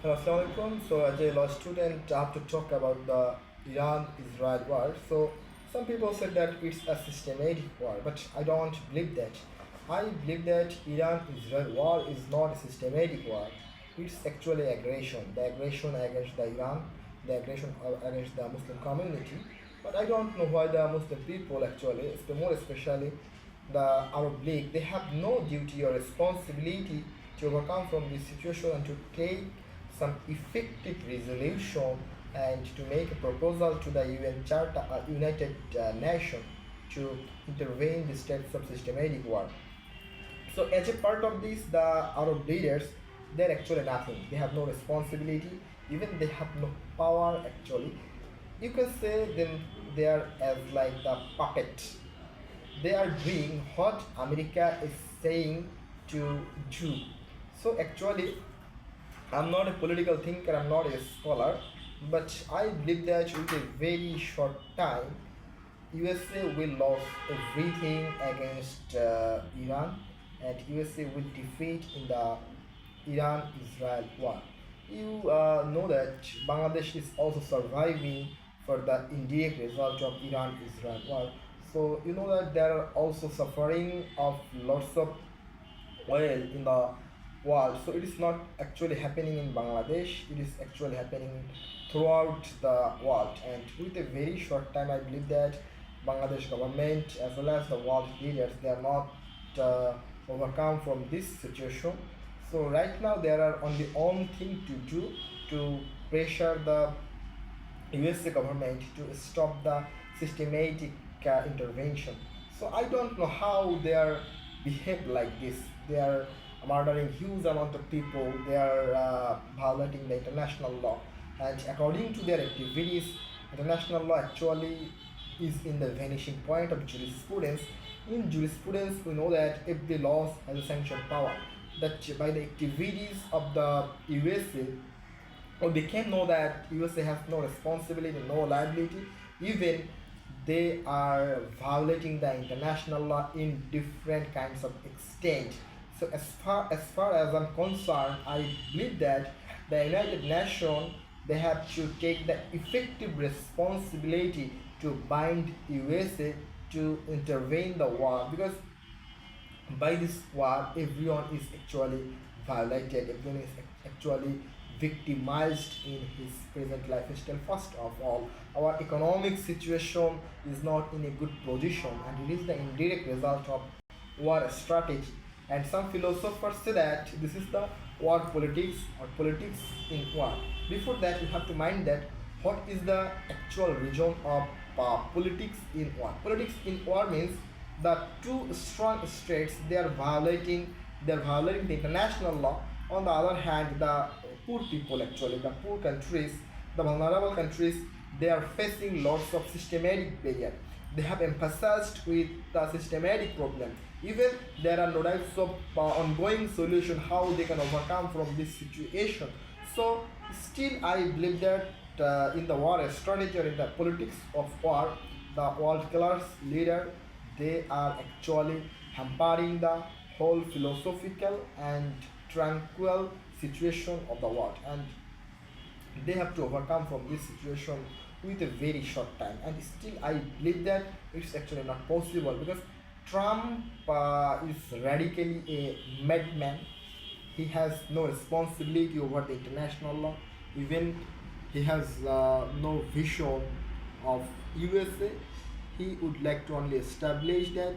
Hello, Assalamualaikum. So, as a law student, I have to talk about the Iran-Israel war. So, some people said that it's a systematic war, but I don't believe that. I believe that Iran-Israel war is not a systematic war. It's actually aggression. The aggression against the Iran, the aggression against the Muslim community. But I don't know why the Muslim people actually, more especially the Arab League, they have no duty or responsibility to overcome from this situation and to take some effective resolution and to make a proposal to the UN Charter, United Nations to intervene in the states of systematic war. So as a part of this, the Arab leaders, they're actually nothing. They have no responsibility, even they have no power actually. You can say them they are as like the puppet. They are doing what America is saying to do. So actually, I'm not a political thinker, I'm not a scholar, but I believe that with a very short time, USA will lose everything against Iran, and USA will defeat in the Iran-Israel war. You know that Bangladesh is also surviving for the indirect result of Iran-Israel war. So you know that they are also suffering of lots of oil in the world. So it is not actually happening in Bangladesh, it is actually happening throughout the world. And with a very short time, I believe that Bangladesh government as well as the world leaders, they are not uh, overcome from this situation. So right now there are only one thing to do to pressure the USA government to stop the systematic intervention. So I don't know how they are behave like this. They are murdering huge amount of people. They are violating the international law, and according to their activities, international law actually is in the vanishing point of jurisprudence. In jurisprudence, we know that if the laws has a sanction power, that by the activities of the USA, or they can know that USA has no responsibility, no liability, even they are violating the international law in different kinds of extent. So as far as I'm concerned, I believe that the United Nations, they have to take the effective responsibility to bind USA to intervene the war, because by this war everyone is actually violated, everyone is actually victimized in his present lifestyle. First of all, our economic situation is not in a good position, and it is the indirect result of war strategy. And some philosophers say that this is the war politics or politics in war. Before that, you have to mind that what is the actual region of politics in war. Politics in war means the two strong states, they are violating the international law. On the other hand, the poor people, actually the poor countries, the vulnerable countries, they are facing lots of systematic barrier. They have emphasized with the systematic problem. Even there are no types of ongoing solution how they can overcome from this situation. So still I believe that in the war strategy or in the politics of war, the world class leader, they are actually hampering the whole philosophical and tranquil situation of the world, and they have to overcome from this situation with a very short time. And still I believe that it's actually not possible, because Trump is radically a madman. He has no responsibility over the international law. Even he has no vision of USA. He would like to only establish that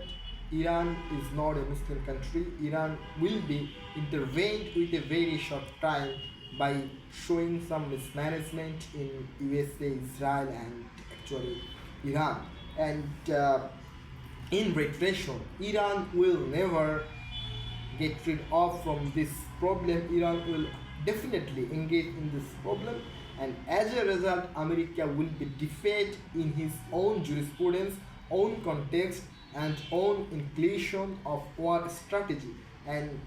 Iran is not a Muslim country. Iran will be intervened with a very short time by showing some mismanagement in USA, Israel, and actually Iran. And in reiteration, Iran will never get rid of from this problem. Iran will definitely engage in this problem, and as a result, America will be defeated in his own jurisprudence, own context, and own inclusion of war strategy. And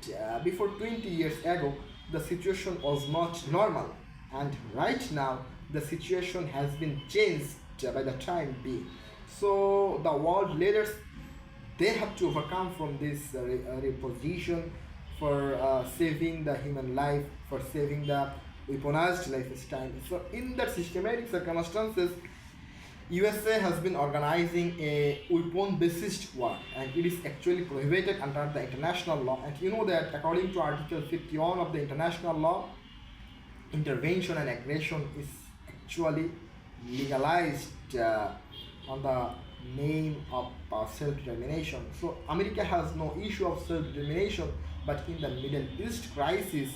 before 20 years ago, the situation was not normal, and right now the situation has been changed by the time being. So the world leaders, they have to overcome from this reposition for saving the human life, for saving the weaponized lifestyle. So in that systematic circumstances, USA has been organizing a weapon-based war, and it is actually prohibited under the international law. And you know that according to Article 51 of the international law, intervention and aggression is actually legalized on the name of self-determination. So America has no issue of self-determination, but in the Middle East crisis,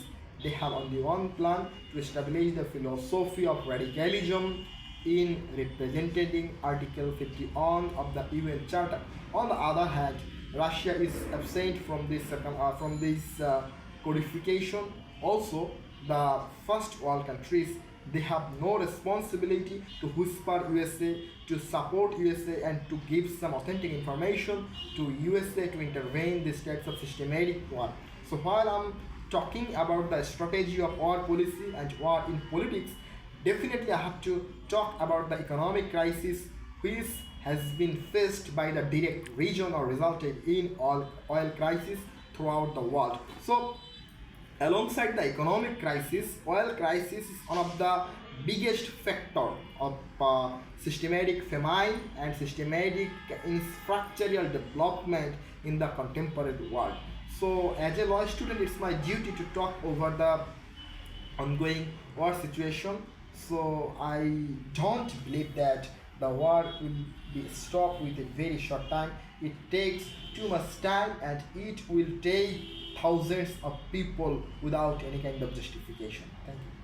they have only one plan to establish the philosophy of radicalism in representing Article 51 of the UN Charter. On the other hand, Russia is absent from this codification. Also, the first world countries, they have no responsibility to whisper USA, to support USA, and to give some authentic information to USA to intervene these types of systematic war. So while I'm talking about the strategy of war policy and war in politics, definitely I have to talk about the economic crisis which has been faced by the direct region or resulted in oil crisis throughout the world. So alongside the economic crisis, oil crisis is one of the biggest factor of systematic famine and systematic infrastructural development in the contemporary world. So as a law student, it's my duty to talk over the ongoing war situation. So I don't believe that the war will be stopped with a very short time. It takes too much time, and it will take thousands of people without any kind of justification. Thank you.